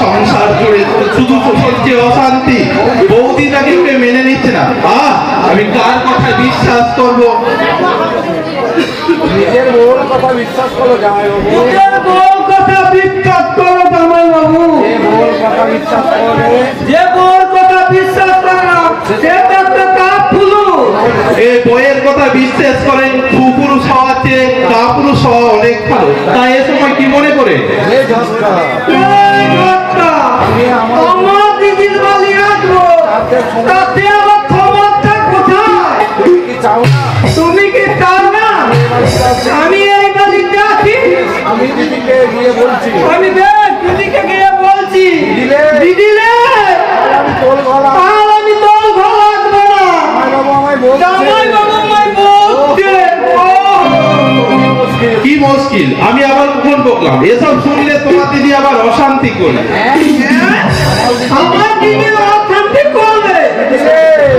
সংসার জুড়ে শুধু চলছে অশান্তি, বৌদি তাকে মেনে নিচ্ছে না। আমি কার কথা বিশ্বাস করবো? নিজের বউর কথা বিশ্বাস করো জামাইবাবু, নিজের বউর কথা বিশ্বাস করো জামাইবাবু। যে বউর কথা বিশ্বাস করে, যে বউর কথা বিশ্বাস করে না সে তো একটা কাপুরু। এই বইয়ের কথা বিশ্বাস করেন সুপুরুষ হওয়ার চেয়ে কাপুরুষ হওয়া অনেক ভালো। তাই এ সময় কি মনে করে? হে ঝটকা, এই ঘরটা আমার দিদির বাড়ি আসবো, তাতে আমার খবরটা কোথায়? কি চাও না? তুমি কি চাও না আমি এই বাড়িতে আছি? আমি দিদিকে গিয়ে বলছি, আমি দিদিকে গিয়ে বলছি, দিদিলে আমি তোল গলা, আর আমি তোর ঘর আসবো না। জামাইবাবু আমায় বলছে, জামাইবাবু আমায় বলছে। কি মুশকিল, আমি আবার কখন বকলাম? এসব শুনলে তোমার দিদি আবার অশান্তি করে। আমার দিদি অশান্তি করবে।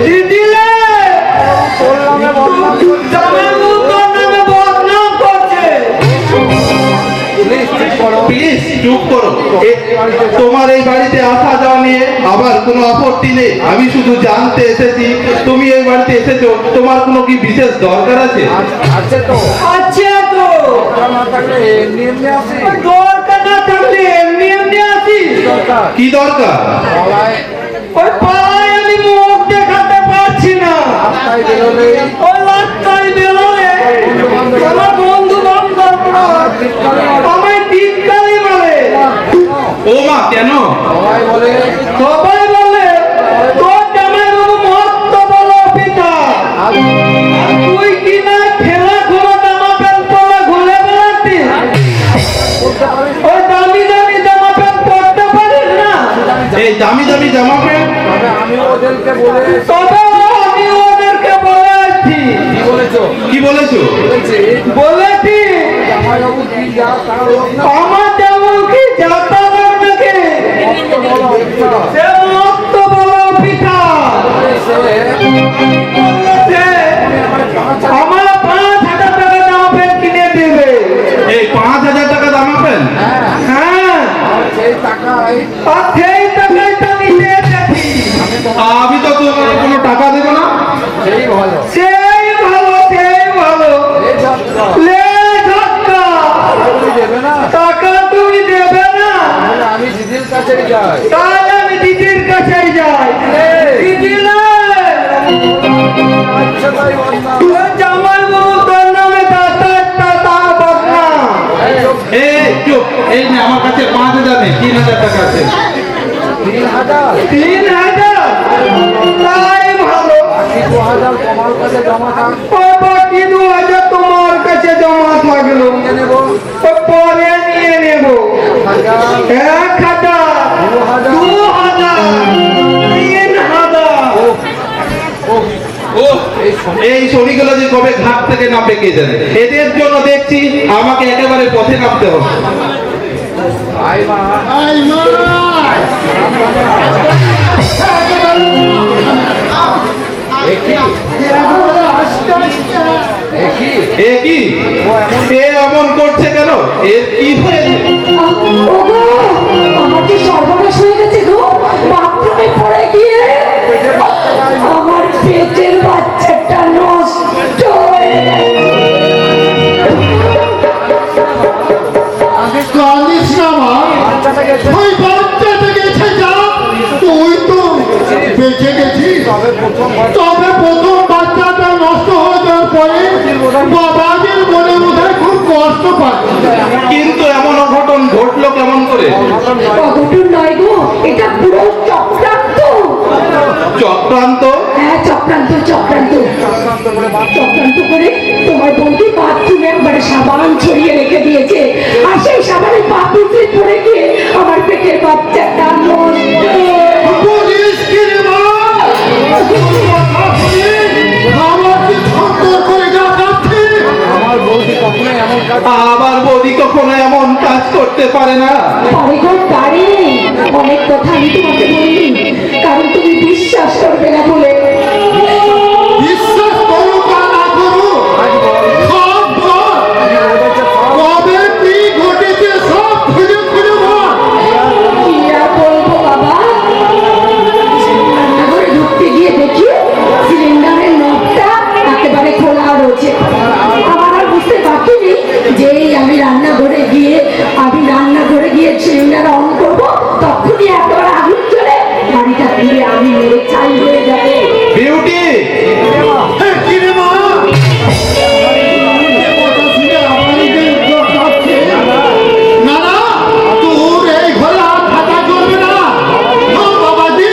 দিদিলে তোর নামে বদনাম করছে। জামাইবাবু তোর নামে বদনাম করছে। প্লিজ চুপ করো। প্লিজ চুপ করো। তোমার এই বাড়িতে আসা যাওয়া নিয়ে আবার কোনো আপত্তি নেই। আমি শুধু জানতে এসেছি তুমি এই বাড়িতে এসেছো, তোমার কোনো কি বিশেষ দরকার আছে? আছে তো, আছে তো, দরকার না থাকলে এমনি এমনি আসি। দরকার না থাকলে এমনি এমনি আসি। দরকার কি দরকার? গলায় ওই পাড়ায় আমি মুখ দেখাতে পারছি না। রাস্তায় বেরোলে ওই রাস্তায় বেরোলে আমার বন্ধু বান্ধবরা আমায় টিটকারি বলে। ও মা, কেন? সবাই বলে সবাই বলে তোর জামাইবাবু মস্ত বড় অফিসার, আজ তুই কি না খেলা ঘোরা জামা প্যান্ট পরে ঘুরে বেড়াচ্ছিস? করতে পারিস, ওই দামি দামি জামা প্যান্ট পরতে পারিস না? এই দামি দামি জামা প্যান্ট? তবে আমি ওদেরকে বলে তবে আমি ওদেরকে বলে আসছি। কি বলেছো? কি বলেছো? বলেছি বলেছি জামাইবাবু কি যা তার লোক না, আমার যেমন কি যাতা নাকি কত বড় অফিসার। সে মস্ত বড় অফিসার। সে বলেছে আমার 5,000 টাকা জামা প্যান্ট কিনে দেবে। এই 5,000 টাকা জামা প্যান্ট? হ্যাঁ, সেই টাকায় আর সেই টাকায় তো নিতে এসেছি। আমি তো তোমার কোনো টাকা দেবো না। সেই ভালো, সেই ভালো, সেই ভালো। এই যাত্রা লে ঝটকা, তুমি দেবে না, টাকা তুমি দেবে না? তাহলে আমি দিদির কাছেই যাই। তাহলে আমি দিদির কাছে যাই। দিদি না, আচ্ছা তাই বললাম, জামাইবাবু তোর নামে টাটা বদনাম। এই চুপ, এই নে আমার কাছে 5,000 নেই, 3,000 টাকা আছে। 3,000 3,000? তাই ভালো। বাকি 2,000 তোমার কাছে জমা থাক, ওই বাকি 2,000 তোমার কাছে জমা থাকলো, নিয়ে নেবো। ও পরে নিয়ে নেব। 1,000 1,000, 2,000, 3,000। ও এই শনিগুলো যে কবে ঘাট থেকে না পেকে যাবে, এদের জন্য দেখছি আমাকে একেবারে পথে নামতে হবে। আই মা, দেখি দেখি এ কি এ এমন করছে কেন? এর কি হয়েছে? ওগো, আমার যে সর্বনাশ হয়ে গেছে গো, বাথরুমে পড়ে গিয়ে আমার পেটের বাচ্চাটা নষ্ট হয়ে গেছে। কাঁদিস না মা, বাচ্চাটা গেছে, ওই বাচ্চাটা গেছে যা, তুই তো বেঁচে গেছিস। তবে প্রথম তবে প্রথম বাচ্চাটা নষ্ট হয়ে যাওয়ার পরে বাবাদের মনে বোধহয় খুব কষ্ট পায়। কিন্তু এমন অঘটন ঘটলো কেমন করে? অঘটন নয় গো, এটা পুরো চক্রান্ত। চক্রান্ত? হ্যাঁ, চক্রান্ত চক্রান্ত চক্রান্ত করে তোমার বন্ধু বাথরুমে একবারে সাবান ছড়িয়ে রেখে দিয়েছে, আর সেই সাবানে পা পিছলে পড়ে গিয়ে আমার পেটের বাচ্চাটা নষ্ট হয়ে বলিস কি রে মা? আমার কি সুন্দর করে যা কাঁদছে। আমার বৌদি কখনোই এমন কাজ আবার বৌদি কখনো এমন কাজ করতে পারে না। পারে গো পারে, অনেক কথা আমি তোমাকে বলিনি, কারণ তুমি বিশ্বাস করবে না বলে। বিশ্বাস করো বা না করো, সব বল। কবে কি ঘটেছে সব খুঁজে খুঁজে বল। কি আর আমি রান্নাঘরে গিয়ে সিলিন্ডার অন করবো, তখনই একবার আগুন চলে বাড়িটা পুড়ে আমি মেরে ছাই হয়ে যাবে। বিউটি, কি রে মা? এ কথা শুনে আমারই যে চোখ কাঁপছে। না না, তোর এই ঘরে আর থাকা চলবে না। ও বাবাজি,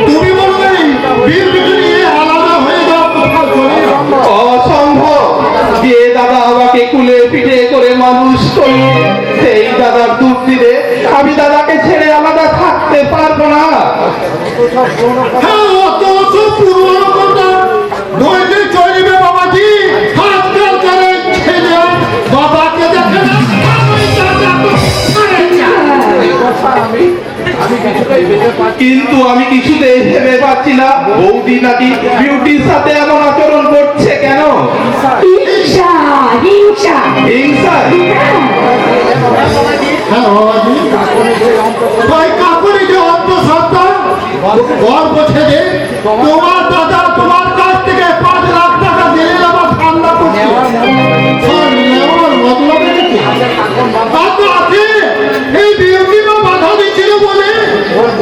তুমি বলবে বিউটিকে নিয়ে আলাদা হয়ে যাও কোথাও চলে যাও। অসম্ভব। যে দাদা আমাকে কুলে পিঠে করে মানুষ করল, সেই দাদার দুধ দিলে আমি দাদাকে ছেড়ে আলাদা থাকতে পারবো না। হ্যাঁ, অত সব পুরনো কথা নইলে চলবে বাবাজি। আজকালকার এই ছেলে বাবাকে দেখে না, আমি দাদাকে ছাড়ে না। আমি কিছুতেই বুঝতে পারছি কিন্তু আমি কিছুতেই ভেবে পাচ্ছি না বৌদি নাকি বিউটির সাথে এমন আচরণ করছে কেন? হিংসা, হিংসা। হিংসায়? হ্যাঁ বাবাজি, ওই কাকুরি যে অন্তঃসত্ত্বা গর্ব ছেড়ে তোমার দাদা তোমার কাছ থেকে 5 লাখ টাকা দিলে আমার ঠান্ডা করছে। নেওয়ার মতলব রেখেছে। বাবা আছে, এই বিউটি মা বাধা দিচ্ছিল বলে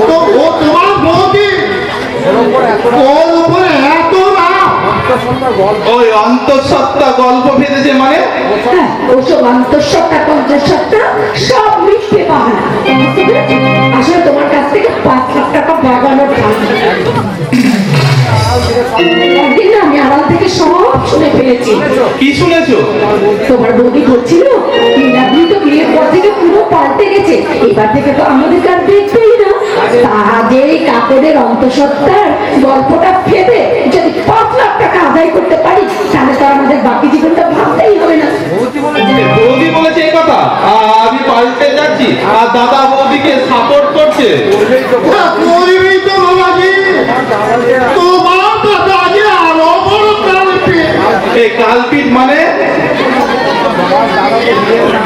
তো ও তোমার বউকে ওর উপরে এত রাগ। ওই অন্তঃসত্ত্বা গল্প ফেলেছে মানে? হ্যাঁ, ওসব অন্তঃসত্ত্বা পঞ্চসত্ত্বা সব মিথ্যে বাহানা। বুঝতে পেরেছো? আসলে তোমার কাছ থেকে 5 লাখ টাকা বাগানোর একদিন না আমি আড়াল থেকে সব শুনে ফেলেছি। কি শুনেছো? তোমার বৌদি বলছিল আপনি তো বিয়ের পর থেকে পুরো পাল্টে গেছে, এবার থেকে তো আমাদের কার দেখবেই না। তাদের এই কাপড়ের অন্তঃসত্ত্বার গল্পটা ফেলে যদি 5 লাখ টাকা আদায় করতে পারি, তাহলে তো আমাদের বাকি জীবনটা ভাবতেই হবে না। বৌদি বলেছে এই কথা, আমি পাল্টে যাচ্ছি আর দাদা বৌদিকে সাপোর্ট করছে। করবি তো বাবাজি, তোমার দাদা যে আরো বড় কালপিট। এই কালপিট মানে?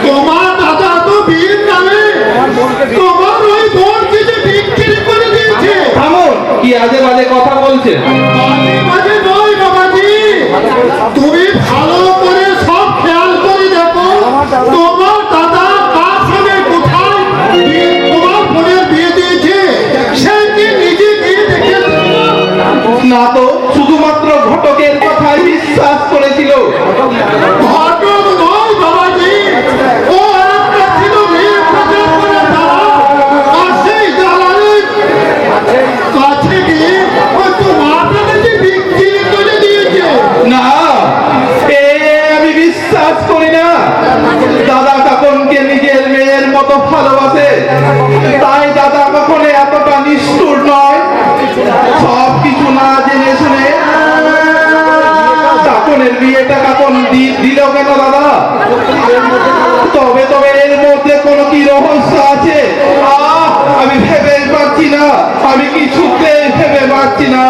তোমার দাদা তো বিয়ের নামে তোমার ওই বোনকে যে বিক্রি করে দিয়েছে। থামুন, কি আজে বাজে কথা বলছেন? মাঝে মাঝে নয় বাবাজি, তুমি ভালো করে সব খেয়াল করে দেখো তোমার দাদা কার সঙ্গে কোথায় তোমার বোনের বিয়ে দিয়েছে, সে কি নিজে গিয়ে দেখেছে? না তো, শুধুমাত্র ঘটকের কথায় বিশ্বাস করেছিল। ঘটক নয় বাবাজি, ও একটা ছিল মেয়ে প্রচার করে দাঁড়া, আর সেই দালালের কাছে গিয়ে ওই তোমার দাদাকে বিক্রি করে দিয়েছে। না, আমি বিশ্বাস করি না। দাদা কাকনকে নিজের মেয়ের মতো ভালোবাসে, তাই দাদা কখনো এতটা নিষ্ঠুর নয়। সব কিছু না জেনে শুনে কাকনের বিয়েটা কাকন দিল কেন দাদা? তবে তবে এর মধ্যে কোনো কি রহস্য আছে? আমি ভেবে পাচ্ছি না, আমি কিছুতেই ভেবে পাচ্ছি না।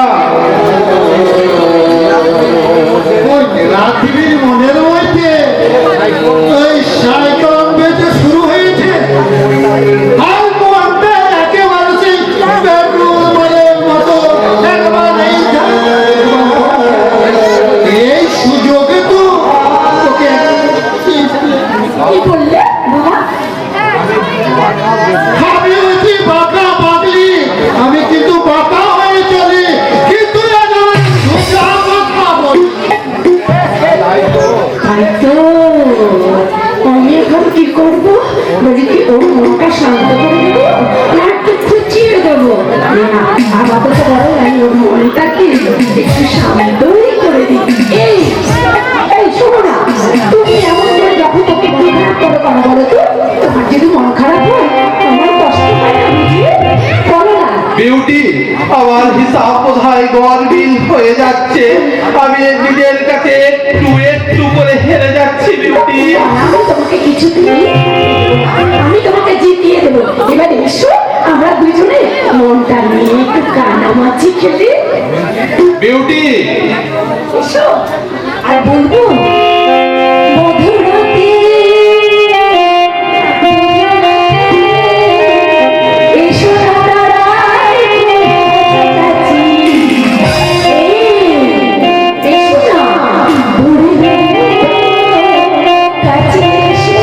ওই রাত্রির মনের মধ্যে ওই সাইক্লোন বেঁচে শুরু হয়েছে, আর মনটা একেবারে সেই পেট্রোলের মতো একবারে এই সুযোগে তো তোকে কি বললে বাবা? আমি হচ্ছি বাঁকা পাগলি, আমি কিন্তু বাঁকা হয়ে চলি, কিন্তু কথা বলি। তাই তো আমি এখন কি করবো? বলি কি ওর মনটা শান্ত করে দেবো না একটু খুঁচিয়ে দেবো? না, আপাতত বড় আমি ওর মনটাকে একটু শান্তই করে দিই। এই এই শোনো না, তুমি এমন করে যখন তোকে মন খারাপ করো কেন বলো তো? তোমার যদি মন খারাপ হয় আমার কষ্ট হয় না, বুঝলে? বলো না। বিউটি, আমার হিসাব বোধহয় গরমিল হয়ে যাচ্ছে। আমি নিজের কাছে একটু একটু করে হেরে যাচ্ছি বিউটি। আমি তোমাকে কিছু দিই, আমি তোমাকে জিতিয়ে দেবো। এবার এসো আমরা দুজনে মনটা নিয়ে একটু কানামাছি খেলি। বিউটি, এসো আর বলবো মধুরাতে এসো দাদারাই কাছে, এসো না বুড়ি কাছে এসো।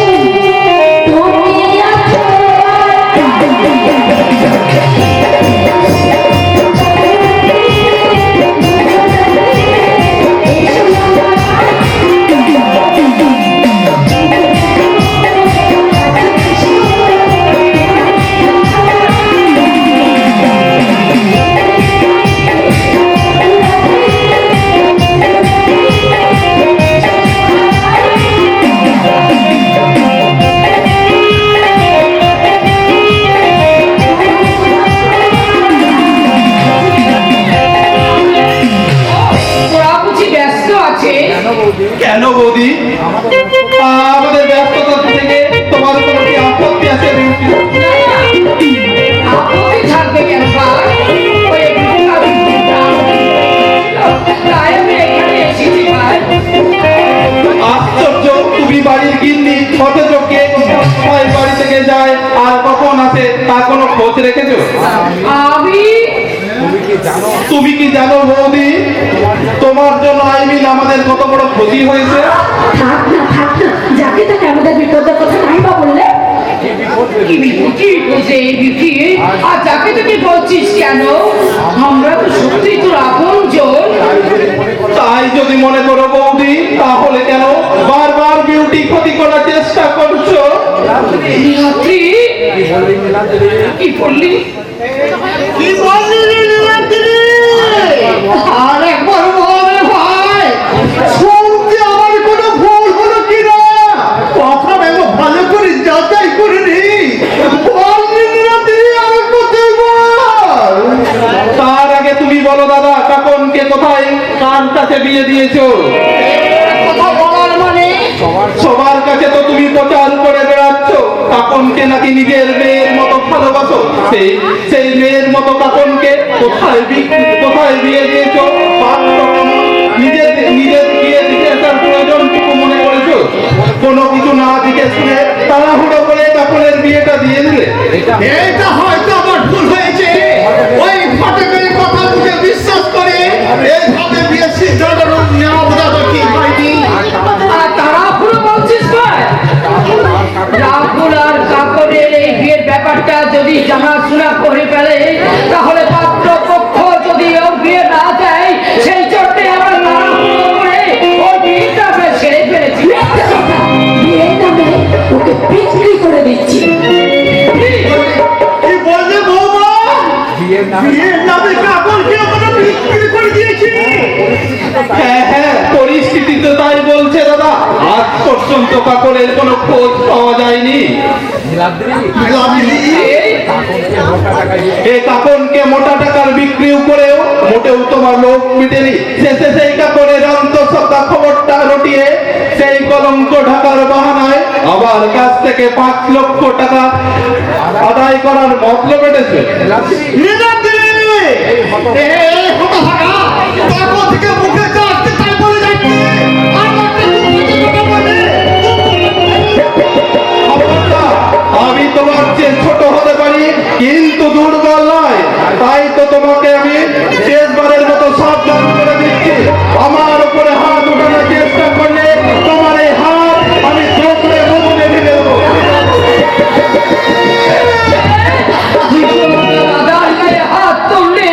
তা কোনো খোঁজ রেখেছো? আমি তুমি কি জানো বৌদি, তোমার জন্য আইমিন আমাদের কত বড় ক্ষতি হয়েছে? থাক না যাকে তাকে আমাদের বিপদের কথা নাই বা বললে। কি হয়েছে এই বিপি? আর যাকে তাকে বলছিস কেন? আমরা তো সত্যি তোর আপনজন। তাই যদি মনে করো বৌদি, তাহলে কেন বারবার বিউটি ক্ষতি করার চেষ্টা করছো? নীলাদ্রি, কি বললি? কি বললি রে নীলাদ্রি? আর একবার বল ভাই, শুনতে আমার কোনো ভুল হলো কিনা? কথা ভেবে ভালো করে যাচাই করে নি। বল নীলাদ্রি, আমার কথা বল। তার আগে তুমি বলো দাদা, কাকনকে কোথায় কার কাছে বিয়ে দিয়েছো? কথা বলার মানে সবার কাছে তো তুমি প্রচার করে বেড়াচ্ছ কাকনকে নাকি নিজের মেয়ের মতো ভালোবাসো। সেই মেয়ের মতো কাকনকে কোথায় বিয়ে দিয়েছো? নিজের বিয়ে দিতে আসার প্রয়োজনটুকু মনে করেছো? কোনো কিছু না দিকে শুনে তাড়াহুড়ো করে কাকনের বিয়েটা দিয়ে দিলে। এটা হয়তো আমার ভুল হয়েছে। ওই ফটকের কথা মুখে বিশ্বাস করে এইভাবে বিয়ে সিদ্ধান্ত নেওয়া বোধহয় ঠিক হয়নি। আর তাড়াহুড়ো বলছিস ভাই? রাহুল আর কাকনের এই বিয়ের ব্যাপারটা যদি জানাশোনা করে ফেলে, তাহলে পাত্র পক্ষ যদি ওর বিয়ে না দেয়, সেই জন্যে আমরা তাড়াহুড়ো করে ওর বিয়েটা আমরা সেরে ফেলেছি। মিথ্যে কথা, বিয়ের নামে ওকে বিক্রি করে দিচ্ছি। কি বললে বৌমা? বিয়ের নামে বিয়ের নামে কাপড়কে আমরা বিক্রি করে দিয়েছি। হ্যাঁ, পরিস্থিতি তো তাই বলছে দাদা। আজ পর্যন্ত কাকনের কোনো খোঁজ পাওয়া যায়নি। নীলাদ্রি এই কাকনকে মোটা টাকার বিক্রিও করেও মোটেও তোমার লোক মিটেনি। শেষে সেই কাকনের অন্তঃসত্ত্বা খবরটা রটিয়ে সেই কলঙ্ক ঢাকার বাহানায় আমার কাছ থেকে 5 লক্ষ টাকা আদায় করার মতলব এটেছে। নীলাদ্রি, এই হতভাগা, তারপর থেকে মুখে যা আসছে তাই বলে যাচ্ছে। আর একটা কথা বলে। খবরদার, আমি তোমার চেয়ে ছোট হতে পারি কিন্তু দুর্বল নয়। তাই তো তোমাকে আমি শেষবারের মতো সাবধান করে দিচ্ছি, আমার উপরে হাত উঠানোর চেষ্টা করলে তোমার এই হাত আমি ধরে মুখে ভেঙে দেবো। দাদার গায়ে হাত তুললে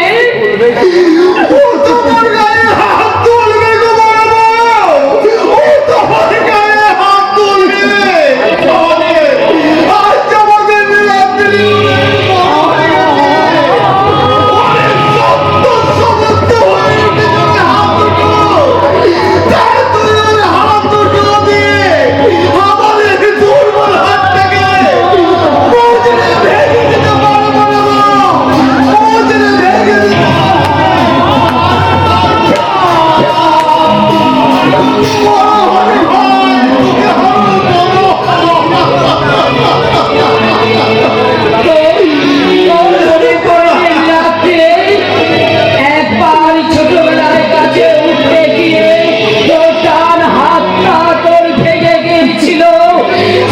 ও তোমার গায়ে হাত তুলবে গো বড় বউ। ও তোমার গায়ে হাত তুলবে। আজ আমাদের নীলাদ্রি অনেক শক্ত সমর্থ হয়ে উঠেছে হাত দুটো। তাই তুই ওর হাত দুটো দিয়ে আমাদের দুর্বল হাতটাকে মজরে ভেঙে দিতে পারবো না বউ। মজরে ভেঙে দিতে একবার ছোটবেলার কাছে উঠতে গিয়ে তোর ডান হাতটা তোর ভেঙে গিয়েছিল।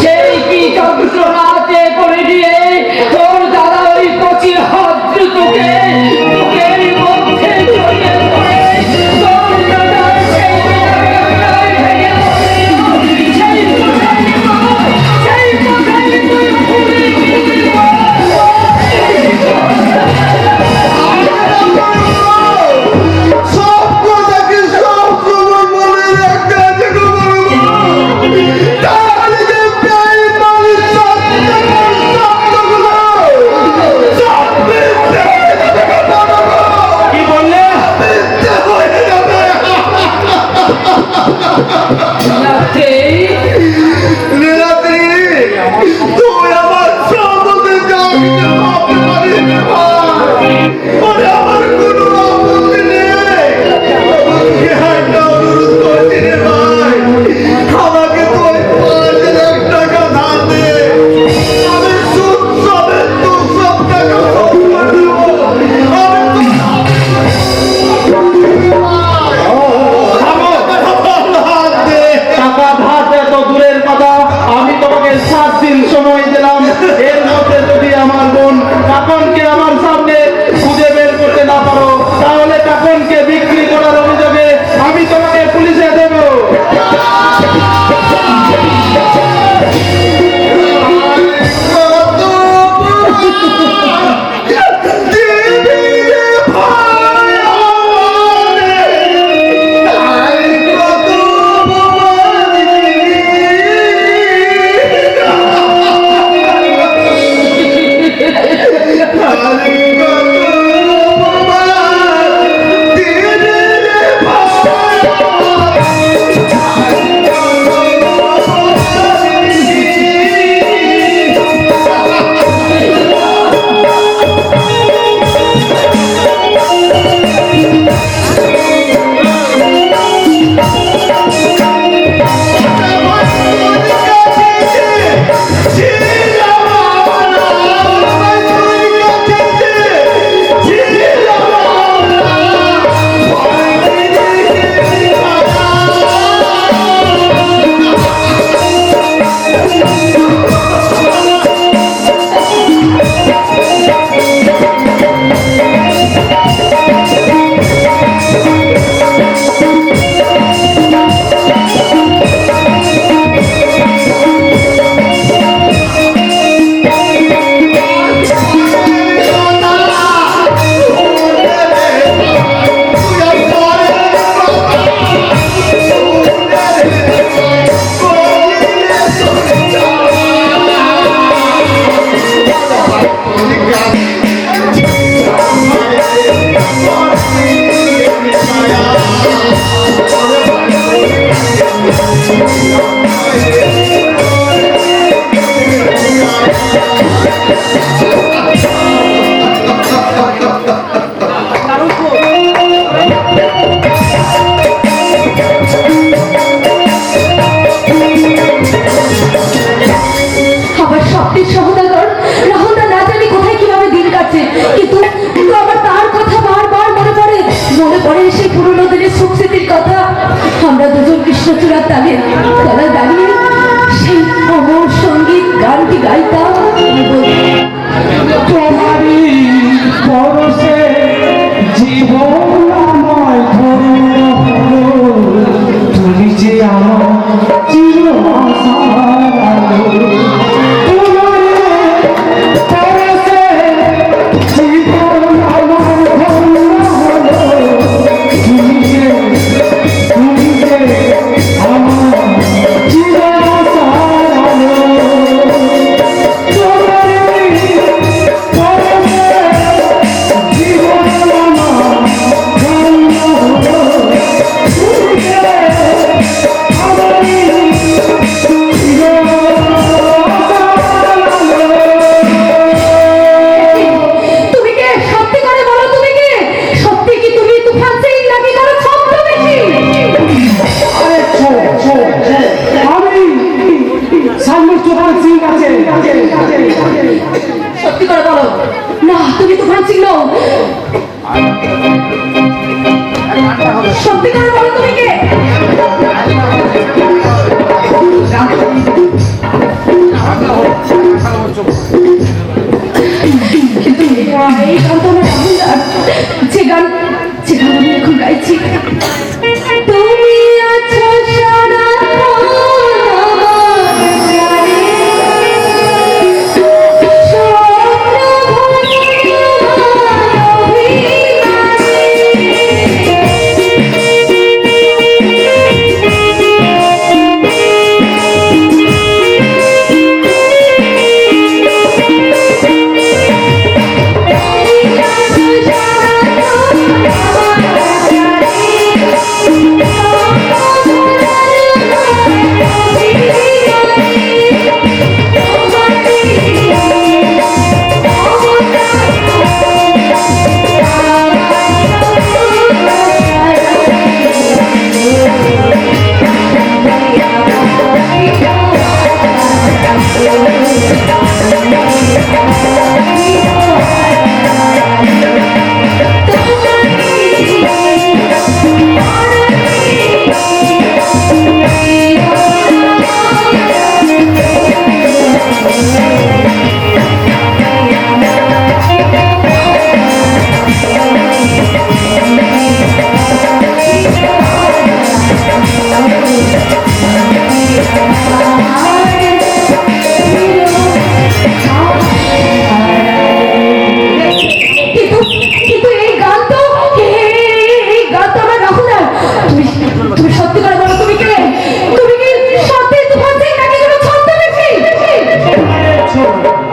সেই কি যন্ত্রণাতে করে দিয়ে তোর দাদা ওই কচি হাত দুটোকে বুকের মধ্যে জড়িয়ে পড়ে তোর দাদার সেই জায়গাটায় ভেঙে সেই কথাই তুই ভুলে গেলি। সব কথাকে সব সময় মনে রাখতে আছে গো বড় বউ। তাহলে যে প্রায় মানুষ শব্দগুলো সব মিথ্যে হয়ে যাবে গো বড় বউ। কি বললে? মিথ্যে হয়ে যাবে। নীলাদ্রি, তুই আমার সম্বন্ধে যা কিছু ভাবতে পারিস রে ভাই। ওরে আমার কোনো আপত্তি নেই। তোকে একটা অনুরোধ করছি রে ভাই। আমাকে তুই 5 লাখ টাকা ধার দে। আমি সুদ সমেত তোর সব টাকা শোধ করে দেবো। আমি হাত দে। টাকা ধার দেয় তো দূরের কথা, আমি তোমাকে 7 দিন সময় দিলাম। এর মধ্যে যদি আমার বোন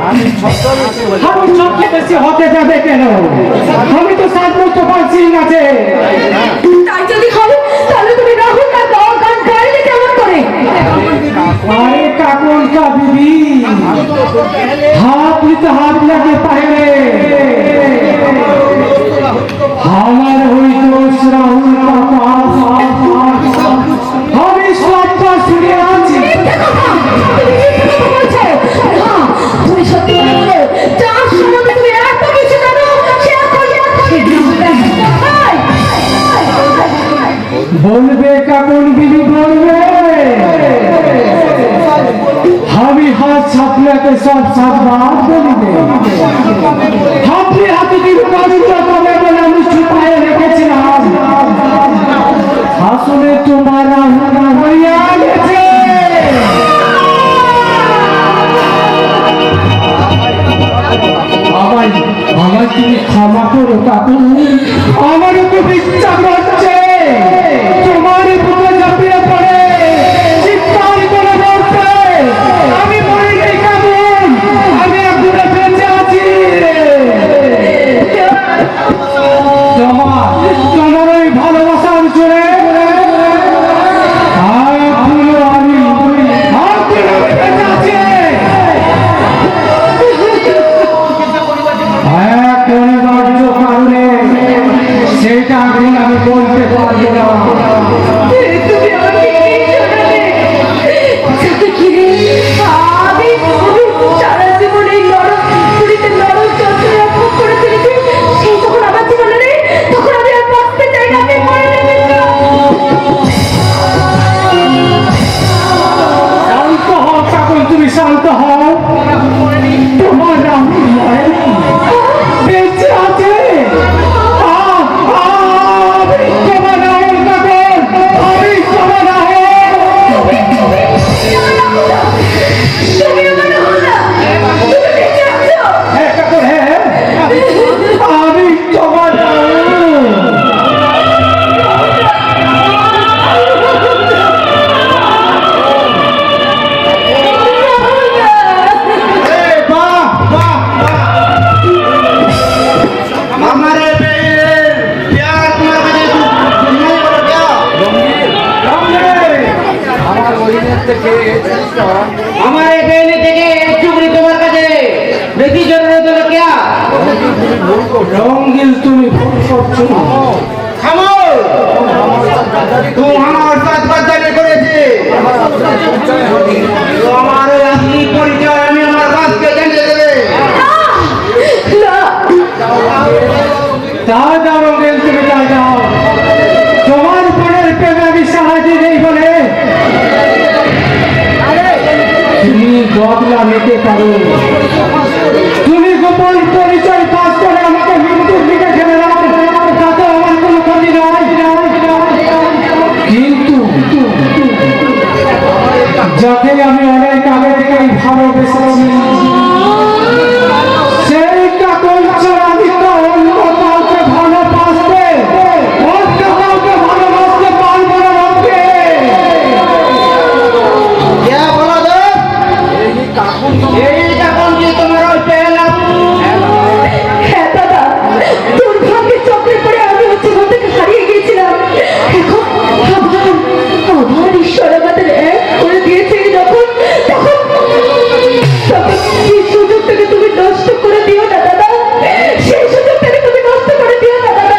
আমি ছদ্মবেশী হতে আমি ছদ্মবেশী হতে যাবে কেন? আমি তো সাতমস্ত পাচ্ছি আছে। তাই যদি হয় তাহলে তুমি রাহুল না গান গাইলে কেমন করে? अरे काकून का बीबी हाथ में तो हाथ लगे पहले हमारे हुई दोस्त राहुल का पास हम इस बात का सुने आज তুমি সত্যি বলো যার সম্বন্ধে তুমি এত কিছু জানো সে এখন बोलबे काकून बीबी बोलबे हम हाथ छापने के सब साथ बात बोलिबे अपने हाथे की कागजটা কবে বলে আমি ছুপায়ে রেখেছিলাম আসলে তোমার রাহুল হইয়া গেছে আমায় তুমি ক্ষমা করো কাকু আমার খুব ইচ্ছা করছে তোমার বুকে ঝাঁপিয়ে পড়ে চিৎকার করে বলতে আমি মরিনি কেমন আমি একদূরে বেঁচে আছি তোমার ওই ভালোবাসার জোরে আমি বেঁচে আছি অনিবার্য কারণে সেটা এখন আমি বলতে পারবো না তুমি আমাকে কি জানালে? আমি সারা জীবন এই নরক পুরীতে নরক যন্ত্রণা ভোগ করে চলেছি। সেই যখন আমার জীবনে নেই তখন আমি আর বাঁচতে চাই না, আমি মরে যেতে চাই। শান্ত হও কাকুন তুমি শান্ত হও তোমার রাহুল নয় বেঁচে আছে তোমার রাহুল কাকুন আমি তোমার রাহুল তুমি আমার রাহুল না, তুমি বেঁচে আছো। হ্যাঁ কাকুন হ্যাঁ আমি তোমার রাহুল हमारे प्यार तुम्हारे दुनिया को क्या আমার ওইনের থেকে এই জিনিসটা हमारे कहने থেকে চুগলি তোমার কাছে বেশি জরুরত হলো क्या? রঙ্গিল তুমি ভুল করছো खामोश तुम हमारे साथ गद्दारी করেছে তো আমার আসল পরিচয় আমি আমার বাপকে জানিয়ে দেবে না, যাও যাও রঙ্গিল তুমি যাও যাও তোমার বোনের প্রেমে আমি সাহায্য নেই বলে তুমি বদলা নিতে পারো তুমি গোপন পরিচয় পাস করে আমাকে মৃত্যুর দিকে ঠেলে দাও তাতে আমার কোনো ক্ষতি নয় কিন্তু যাকে আমি অনেক আগে থেকেই ভালোবেসেছি সেই কাকল ছাড়া আমি তো অন্য কাউকে ভালোবাসতে অন্য কাউকে ভালোবাসতে পারবো না রঙ্গে क्या बोला दो এই কাকুন এই যখন যে তোমার ওই পেলাম হ্যাঁ দাদা, দুর্ভাগ্যের চক্রে পড়ে আমি জীবন থেকে হারিয়ে গিয়েছিলাম। এখন আবার ঈশ্বর আমাদের এক করে দিয়েছে যখন তখন এই সুযোগটাকে তুমি নষ্ট করে দিও না দাদা, সেই সুযোগটাকে তুমি নষ্ট করে দিও না দাদা।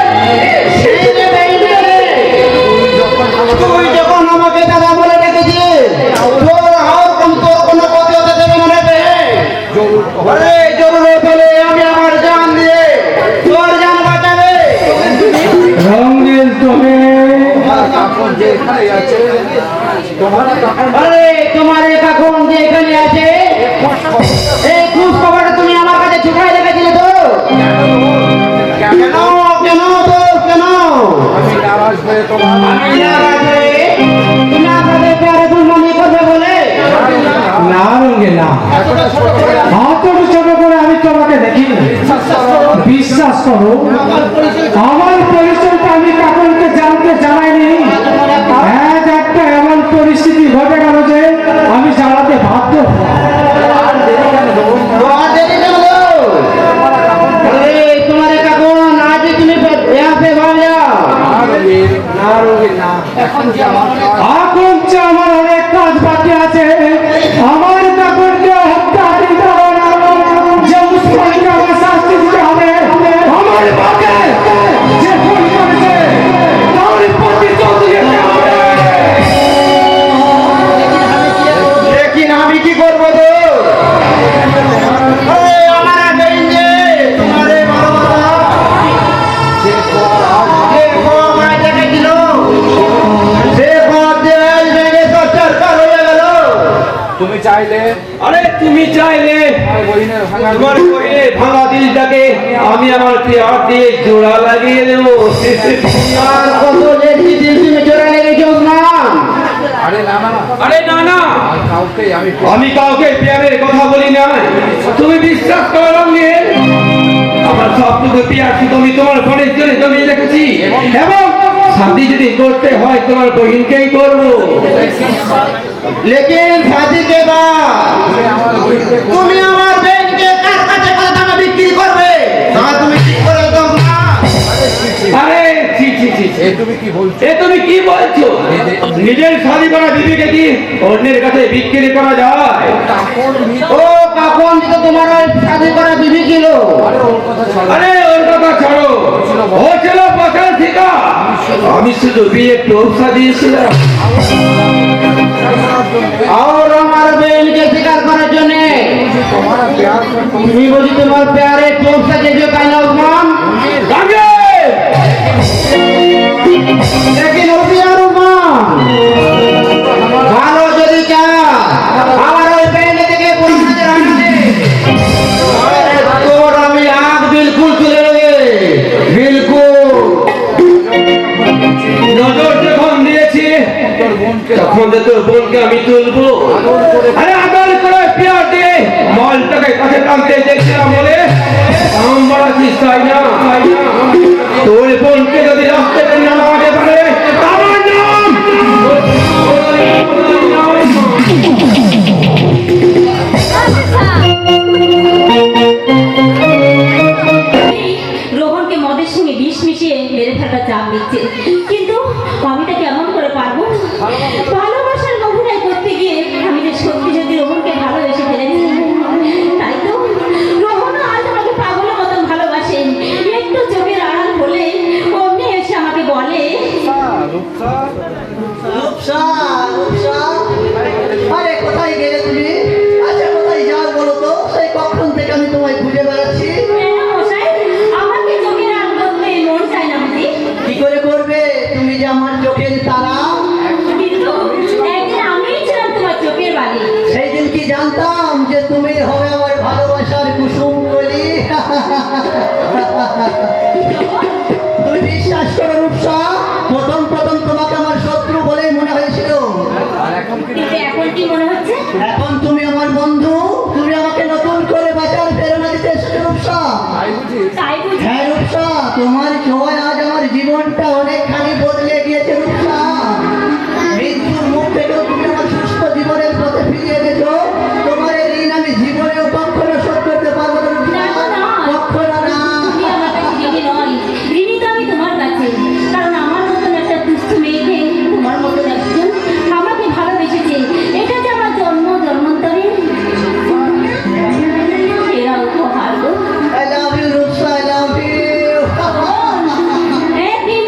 সেই তুই যখন আমাকে দাদা বলে ডেকেছিস তোর হাওর কম তোর কোনো ক্ষতি হতে দেবে না রে আরে জরুরত হলে আমি আমার জান দিয়ে তোর জান বাঁচাবে রঙ্গিল তুমি কাকুন যে এখানে আছে তোমার কাকুন আরে তোমার এই কাকুন যে এখানে আছে এই খুশ খবরটা তুমি আমার কাছে ছুপাই রেখেছিলে তো কেন কেন তো কেন আমি নারাজ হয়ে তোমার তুমি আপনাদের প্যারে দুর্মানি করবে বলে না রঙ্গে না হাত ছোট করে আমি তোমাকে দেখিনি বিশ্বাস করো আমার পরিচয়টা আমি কাকুনকে জানতে জানাইনি এক একটা এমন পরিস্থিতি ঘটে গেল যে আমি জানাতে বাধ্য আর দেরি কেন দেবো? তো আজ চাইলে আরে তুমি চাইলে আমার বহিনের ভাঙা তোমার বইয়ের ভাঙা দিলটাকে আমি আমার পেয়ার দিয়ে জোড়া লাগিয়ে দেবো। আর কত যে দিদির তুমি জোড়া লেগেছো না? আরে না না আরে না না, আর কাউকে আমি আমি কাউকে পেয়ারের কথা বলি না, তুমি বিশ্বাস করো রঙের আমার সবটুকু পেয়ার শুধু আমি তোমার ফোনের জন্য জমিয়ে রেখেছি, এবং শাদি যদি করতে হয় তোমার বহিনকেই করবো। লেকিন শাদি के बाद আমার বহিনকে তুমি আমার বেনকে কার কাছে কত দামে বিক্রি করবে? না তুমি ঠিক করে দাও না। আরে ছি ছি ছি ছি। এ তুমি কি বলছো? এ তুমি কি বলছো? নিজের শাদি করা বিবিকে কি অন্যের কাছে বিক্রি করা যায়? কাপড় নিয়ে ও কখন দিতে তোমার ওই শাদি করা বিবি ছিল? আরে ওর কথা ছাড়ো আরে ওর কথা ছাড়ো, ও ছিল বছর ঠিকা, আমি শুধু বিয়ে টোপসা দিয়েছিলাম। और আমার বেনকে শিকার করার জন্য তোমার প্যার তুমি বুঝি তোমার প্যারে টোপসা যেতে পাই না উসমান? রাগে! लेकिन उसियार उस्मान ভালো যদি চাও আমার ওই বেন থেকে পরিমাণে রাখতে তোর আমি আগ বিলকুল তুলে নেবে, বিলকুল। নজর যখন দিয়েছি তোর বোনকে তখন তো তোর বোনকে আমি তুলবো। আরে আদর করে পেয়ার দিয়ে মলটাকে কাছে টানতে দেখছিলাম বলে দাম বাড়াচ্ছিস, তাই না? তোর বোনকে যদি রাস্তাতে নামাতে পারে আমার নাম রোহনকে মদের সঙ্গে বিষ মিশিয়ে মেরে ফেলার চাপ দিচ্ছে, কিন্তু আমি তা কেমন করে পারবো? ভালোবাসার অভিনয় করতে গিয়ে আমি যে সত্যি যদি রোহনকে ভালোবেসে ফেলেছি, তাই তো রোহনও আজ আমাকে পাগলের মতন ভালোবাসে। একটু চোখের আড়াল হলে অমনি এসে আমাকে বলে, রূপসা, রূপসা, আরে কোথায় গেলে তুমি? আচ্ছা কোথায় যাও বলো তো? সেই কখন থেকে আমি তোমায় খুঁজে বেড়াচ্ছি। কেন মশাই, আমাকে চোখের আড়াল করতে মন চায় না বুঝি? কি করে করবে? তুমি যে আমার চোখের তারা। কিন্তু একদিন আমিই ছিলাম তোমার চোখের বালি। সেই দিন কি জানতাম যে তুমি হবে আমার ভালোবাসার কুসুম কলি? তুমি বিশ্বাস করো রূপসা, প্রথম প্রথম তোমাকে আমার শত্রু বলেই মনে হয়েছিল। আর এখন কি কিন্তু এখন কি মনে হচ্ছে? এখন তুমি আমার বন্ধু, তুমি আমাকে নতুন করে বাঁচার প্রেরণা দিতে এসেছো রূপসা। তাই বুঝি? তাই বুঝি? হ্যাঁ রূপসা, তোমার ছোঁয়ায় আজ আমার জীবনটা অনেকখানি বদলে গিয়েছে রূপসা। মৃত্যুর মুখ থেকেও তুমি আমার সুস্থ জীবনের পথে ফিরিয়ে এনেছো। তোমার এই ঋণ আমি জীবনেও কখনো শোধ করতে পারবো না রূপসা। না, না। কখনো না। তুমি আমার কাছে ঋণী নয়, ঋণী তো আমি তোমার কাছে। কারণ আমার মতন একটা দুস্থ মেয়েকে তোমার মতন একজন আমাকে ভালোবেসেছে, এটা যে আমার জন্ম জন্মান্তরে এরা উপহার গো। I love you Rupsa, I love you. একদিন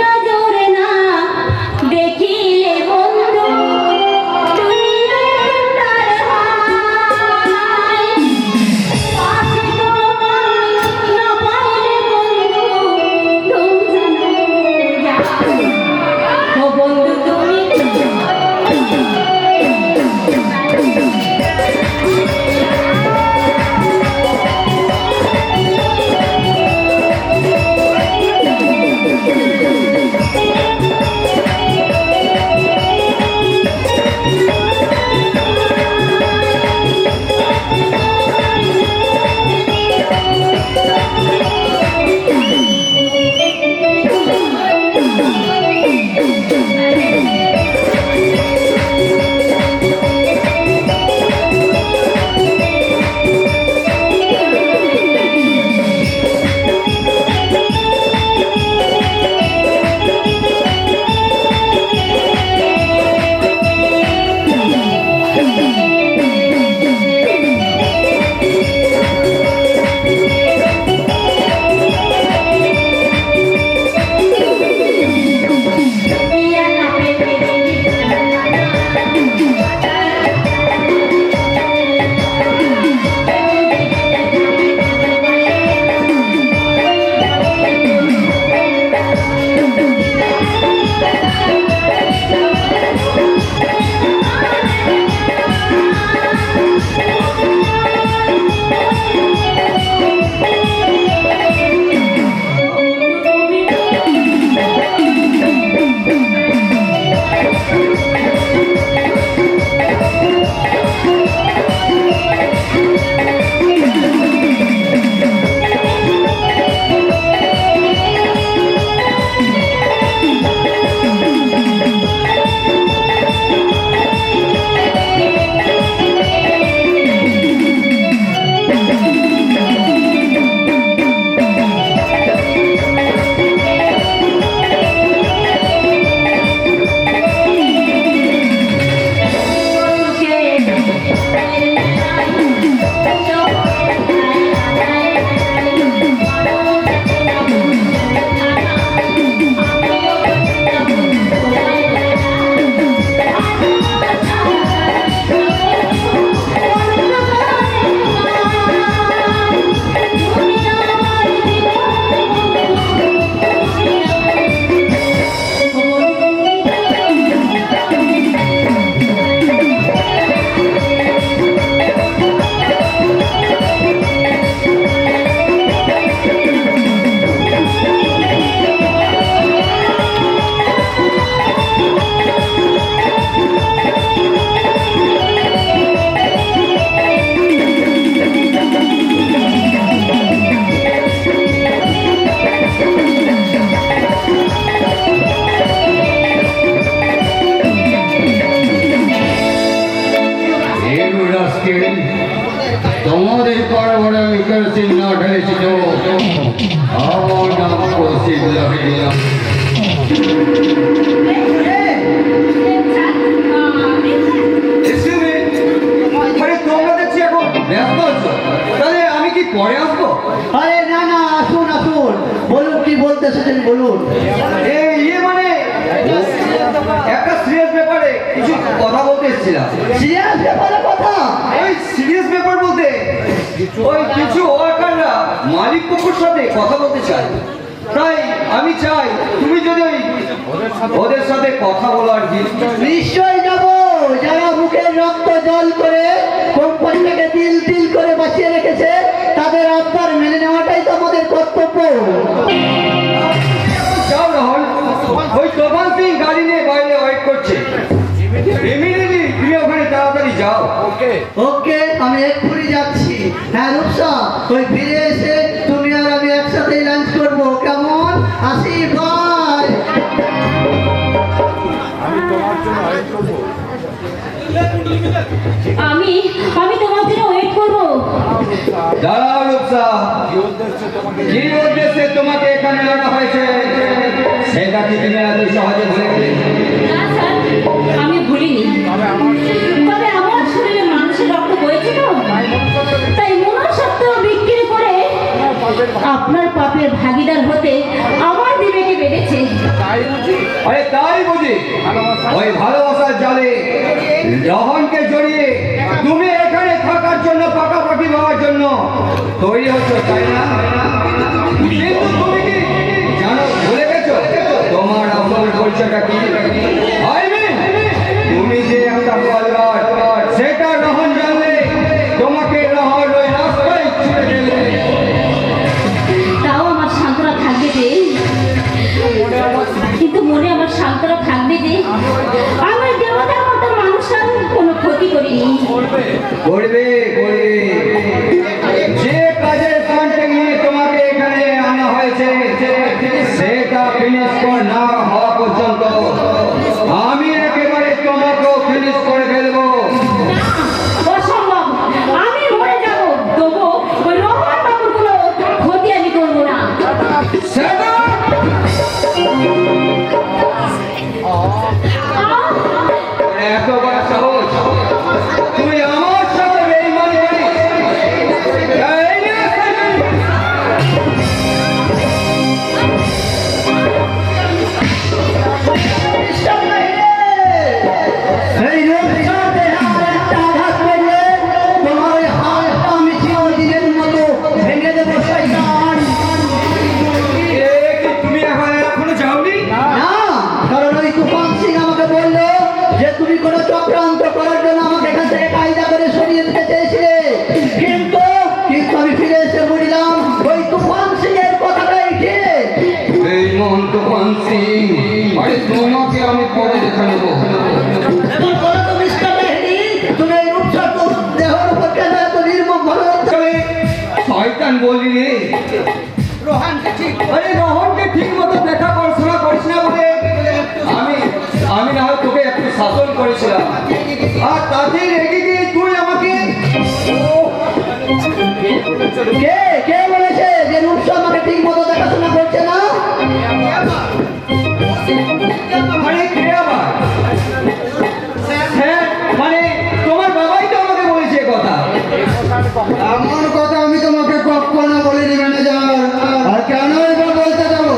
আগুনের কারবারে আমি কেরোসিন না ঢেলেছি তো আমার নাম কৌশিক লোহিনী। আরে তোমরা দেখছি এখন ব্যস্ত আছো, তাহলে আমি কি পরে আসবো? আরে না না, আসুন আসুন, বলুন কি বলতে এসেছেন বলুন। ইয়ে মানে একটা সিরিয়াস ব্যাপারে কিছু কথা বলতে এসেছিলাম। সিরিয়াস ব্যাপারে কথা? ওই সিরিয়াস ব্যাপার বলতে ওই কিছু ওয়ার্কাররা মালিক পক্ষের সাথে কথা বলতে চায়, তাই আমি চাই তুমি যদি ওদের সাথে কথা বলো আর কি। নিশ্চয়ই যাব। যারা মুখের রক্ত জল করে কোম্পানিটাকে তিল তিল করে বাঁচিয়ে রেখেছে তাদের আবদার মেনে নেওয়াটাই তো আমাদের কর্তব্য। যাও রাহুল, ওই তোফান সিং গাড়ি নিয়ে বাইরে ওয়েট করছে, ইমিডিয়েটলি তুমি ওখানে তাড়াতাড়ি যাও। ওকে, আমি এক্ষুনি যাচ্ছি। হ্যাঁ রূপসা, ওই ফিরে এসে তুমি আর আমি একসাথেই লাঞ্চ করবো, কেমন? আসি, বাই। আমি তোমার জন্য ওয়েট করবো। দাঁড়াও রূপসা, কি উদ্দেশ্যে তোমাকে এখানে আনা হয়েছে সেটা কি তুমি এত সহজে ভুলে গেলে? না স্যার, আমি ভুলিনি, তবে আমার শরীরে মানুষের রক্ত বইছে তো, তাই মনসত্ব বিক্রি করে আপনার পাপের ভাগিদার হতে আমার বিবেকে বেড়েছে। আরে তাই বুঝি? ওই ভালোবাসার জালে রহনকে জড়িয়ে তুমি এখানে থাকার জন্য, পাকাপাকি হওয়ার জন্য তৈরি হচ্ছ, তাই না? কিন্তু তুমি কি জানো, ভুলে গেছো তোমার আসল পরিচয়টা কি? I mean, তুমি যে একটা বলগার, সেটা রহন জানলে তোমাকে রহন ওই রাস্তায় ছুড়ে দেবে। তাও আমার সান্ত্বনা থাকবে যে, কিন্তু মনে আমার সান্ত্বনা থাকবে যে আমার দেবতার মতো মানুষের কোনো ক্ষতি করিনি। করবে করবে, যে কাজের কন্টেন্ট নিয়ে তোমাকে এখানে আনা হয়েছে সেটা ফিনিশ না হওয়া পর্যন্ত আমি একেবারে তোমাকেও ফিনিশ করে ফেলবো। অসম্ভব, আমি মরে যাব, তবু ওই রহমান বাবুর কোনো ক্ষতি আমি করবো না। সেটা এত বড় সাহস, তুই আমার সাথে বেঈমানি করিস? এই নে, এই রূপসা দেহে আরেকটা আঘাত করলে তোমার ওই হাতটা আমি চিরদিনের মতো ভেঙে দেবো, শয়তান। এ কি তুমি এখনো যাওনি? না, কারণ ওই তুফান সিং আমাকে বললো যে তুমি কোনো চক্রান্ত করার জন্য আমাকে এখান থেকে কায়দা করে সরিয়ে দিতে চেয়েছিলে, কিন্তু আমি ফিরে এসে বুঝলাম ওই তুফান সিং এর কথাটাই ঠিক। এই মহন্ত পান সিং, আরে তোমাকে আমি পরে দেখা নেবো। এখন বলো তো মিস্টার মেহেদি, তুমি এই রূপসার দেহের উপর কেন এত নির্মম ভাবে তবে শয়তান বলি রে, আরে রোহনকে ঠিক মতো দেখা পড়াশোনা করিস না বলে আমি না হয় তোকে একটু শাসন করেছিলাম, আর তাতে রেগে গিয়ে তুই আমাকে কে বলেছে যে রূপসা আমাকে ঠিক মতো দেখাশোনা করছে না? মানে কে আবার? হ্যাঁ, মানে তোমার বাবাই তো আমাকে বলেছে কথা। এমন কথা আমি তোমাকে কখনো বলিনি ম্যানেজার, আর কেনই বা বলতে যাবো?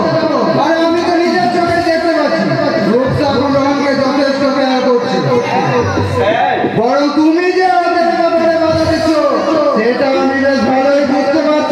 আরে আমি তো নিজের চোখে দেখতে পাচ্ছি রূপসা এখন রোহনকে যথেষ্ট কেয়ার করছে, বরং তুমি যে ওদের ব্যাপারে বাধা দিচ্ছ সেটা আমি বেশ ভালোই বুঝতে পারছি।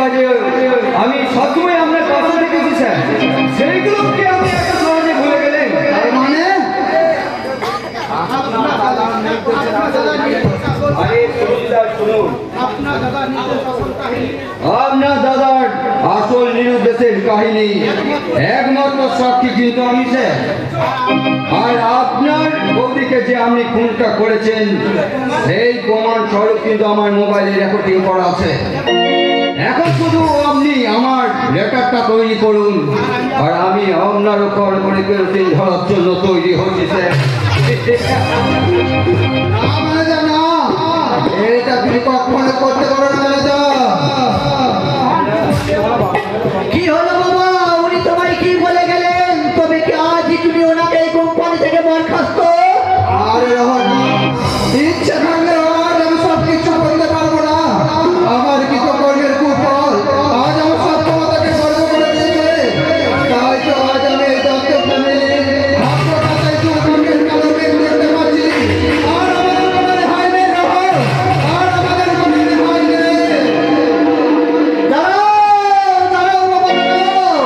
কাজে আমি সবসময় আপনার পাশে থেকেছি স্যার, সেইগুলোকে আপনি এত সহজে ভুলে গেলেন। তার মানে আরে শুনুন, আপনার দাদার আসল নিরুদ্দেশের কাহিনী একমাত্র সাক্ষী কিন্তু আমি স্যার। আর আপনার বৌদিকে যে আপনি খুনটা করেছেন সেই প্রমাণ স্বরূপ কিন্তু আমার মোবাইলে রেকর্ডিং করা আছে। এখন শুধু আপনি আমার লেটারটা তৈরি করুন, আর আমি আপনার উপর করে কেরোসিন ধরার জন্য তৈরি হচ্ছি স্যার। এটা তুমি কখনো করতে পারো না ম্যানেজার। কি হলো বাবা, উনি তোমায় কি বলে গেলেন? তবে কি আজই তুমি ওনাকে এই কোম্পানি থেকে বরখাস্ত? আরে রহন, ইচ্ছে থাকলে আজ আমি সব কিছু করতে পারবো না। আমার কিছু কর্মের কুফল আজ আমার সব ক্ষমতাকে গর্ব করে দিয়েছে। তাই তো আজ আমি এই দত্ত ফ্যামিলি হাসপাতালে দুর্গন্ধের কালো মেঘ দেখতে পাচ্ছি। আর আমাদের কোনে হাইবে রহন, আর আমাদের কোনে হাইবে। দাঁড়াও দাঁড়াও বাবা, দাঁড়াও।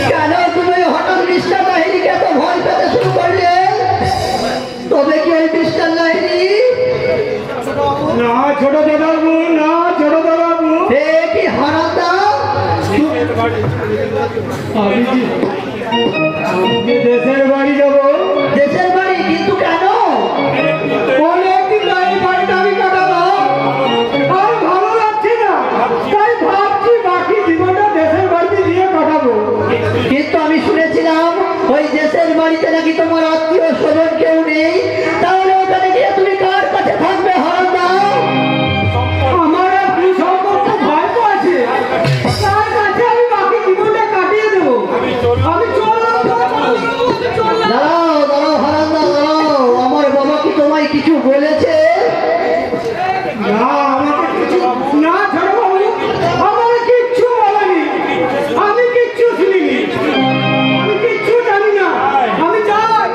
কেন তুমি হঠাৎ মিস্টার লাহিড়িকে এত ভয় পেতে শুরু করলে? তবে কি ওই মিস্টার লাহিড়ি? না ছোট দাদাবু, না ছোট দাদাবু, এ কি হারামদা? আমি দেশের বাড়ি যাবো। দেশের বাড়ি? কিন্তু কেন? অনেকদিন এই বাড়িটা আমি কাটাবো, আর ভালো লাগছে না, তাই ভাবছি বাকি জীবনটা দেশের বাড়িতে দিয়ে কাটাবো। কিন্তু আমি শুনেছিলাম ওই দেশের বাড়িতে নাকি তোমার আত্মীয় স্বজন কেউ নেই। তাহলে ওখানে গিয়ে তুমি কার কাছে থাকবে হারামদা? আমার এক দুঃসম্পর্ক ভাই তো আছে, তার কাছে আমি বাকি জীবনটা কাটিয়ে দেবো। আমি চললাম। দাঁড়াও দাঁড়াও হারামদা, দাঁড়াও। আমার বাবা কি তোমায় কিছু বলেছে? না আমাকে কিছু না, ছোট বাবু আমাকে কিচ্ছু বলেনি, আমি কিচ্ছু শুনিনি, আমি কিচ্ছু জানি না, আমি যাই।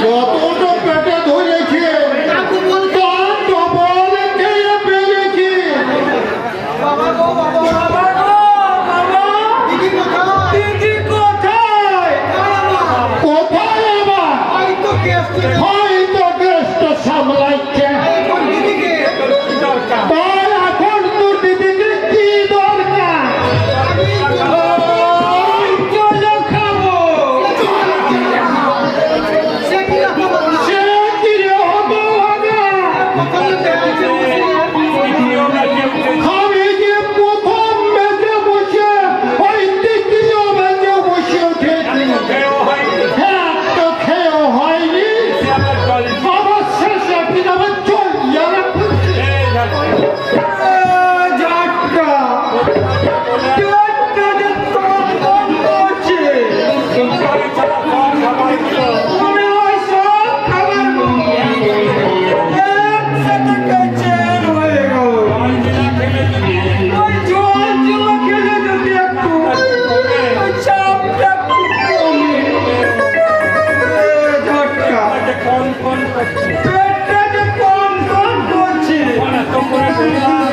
যতটা পেটে ধরেছে তার ডবল খেয়ে পেরেছি। কোথায় আবার হয়তো কেসটা সামলাইছে। তাই এখন তোর দিদিকে কি দরকার? চলো খাবো। সে কি রে হতো আগে? আমি যে প্রথম বেঁচে বসে ওই তৃতীয় বেঁচে বসে উঠেছি। হ্যাঁ, তো খেয়েও হয়নি। আবার শেষে কি যাবে চলিয়ে রাখছে।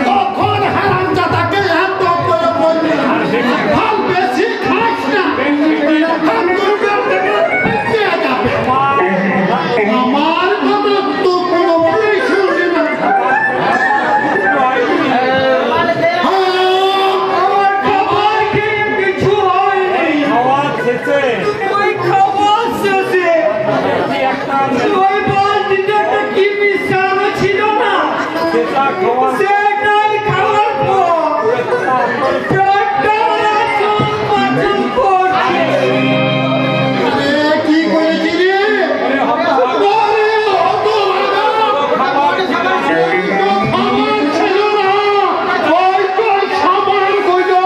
তখন হারামজাদাকে এত করে বললি, ভাল বেশি খাস না। হাত দুর্গা থেকে পেয়ে যাবে। আমার কথা তো কোনো বলেই শুনলি না। আমার খাবার খেয়ে কিছু হয়নি। ওই খাবার শেষে ওই বালতিতে একটা কি মিশানো ছিল না, সেটাই খাওয়ার পর পেটটা পাচন করছে। কি করেছি রে? খাবার ছিল না, ওই তোর সাবান গুলো,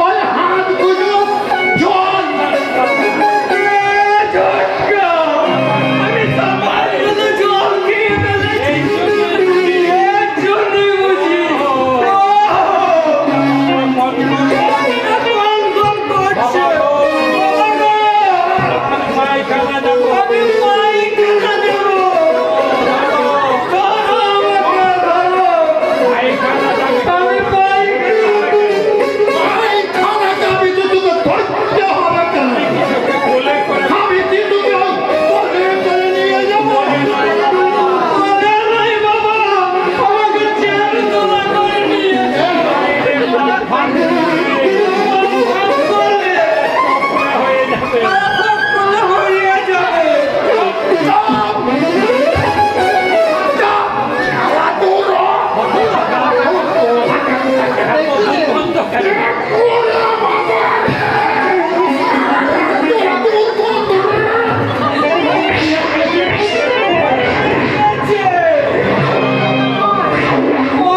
ওই হাত গুলো জল। আমি সাবানগুলো জল খেয়ে ফেলেছি। এর জন্যই বুঝি গন্ধ করছে। আমি পায়খানা দেবো। ধরো আমাকে, ধরো। আমি পায়খানা যাবি তো তোকে ধরতে হবে কেন? আমি কি তোকে কোলে করে নিয়ে যাবো? কোলে নাই বাবা, আমাকে চেয়ার তোলা করে নিয়ে যাও। কোলে হয়ে যাবে।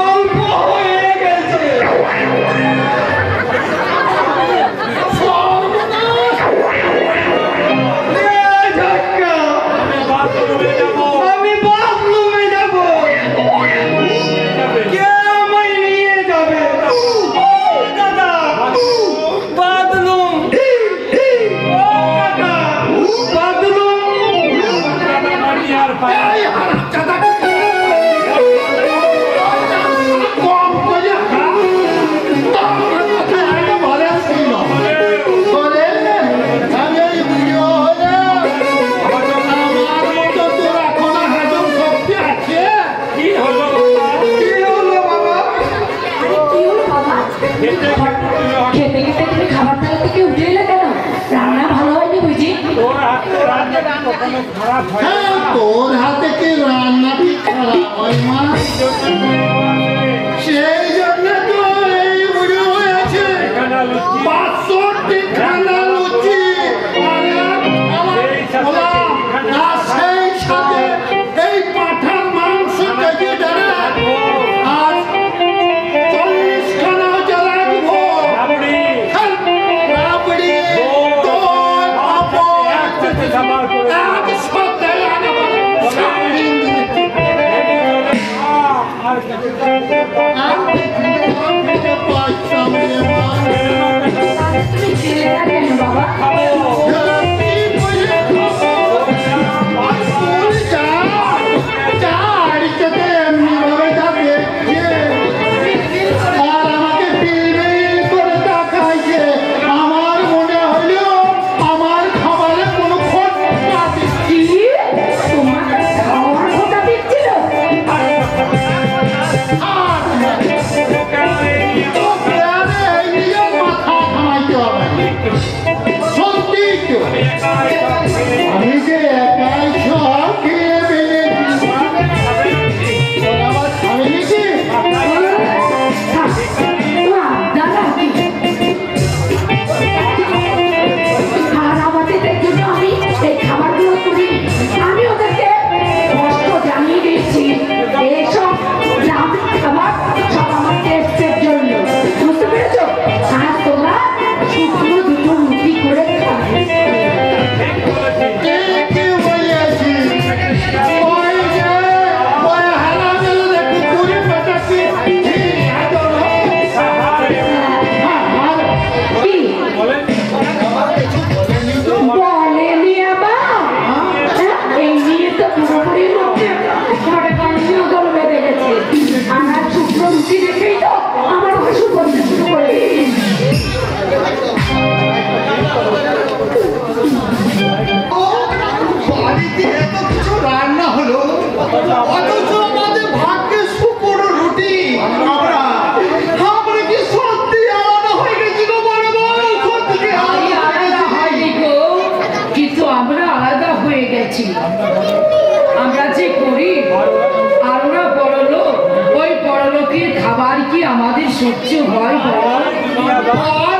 অল্প হয়ে গেছে। আমি বাথরুমে যাব। কে আমায় নিয়ে যাবে? দাদা, বাথরুম। ও কাকা, বাথরুম। এই হারামজাদাকে কম করে খা। তোর কথা আগে বলে ছিল। বলে, আমি এই বুড়ো হলে আমার মতো তোর এখনো হাজম শক্তি আছে? কি হলো বাবা? আরে কি হলো বাবা? খেতে খেতে তুমি খাবার থালা থেকে উঠে এলে কেন? রান্না ভালো হয়নি বুঝি? হ্যাঁ, তোর হাতে কি রান্না কি খারাপ হয় মা? সেই জন্য তো এই বুড়ো হয়েছে। 65 খানা লুচি আর এক থালা পোলাও, আর সেই সাথে এই পাঁঠার মাংস কেজি দেড়, আর 40 খানা হচ্ছে রাখবো। রাবড়ি, দই, পাঁপড়, একসাথে আনবো। সারাদিন দিতে। আর খেতে পারতাম রে মা। তুমি ছেলেটা কেন বাবা? কি বলছো আমাদের ভাগ্যে শুকনো রুটি আমরা কি সত্যি আলাদা হয়ে গেছি গো বড় বউ? সত্যি কি আমি আলাদা হয়নি গো, কিন্তু আমরা আলাদা হয়ে গেছি। আমরা যে করি আর ওরা বড় লোক, ওই বড় লোকের খাবার কি আমাদের সহ্য হয় বল? আর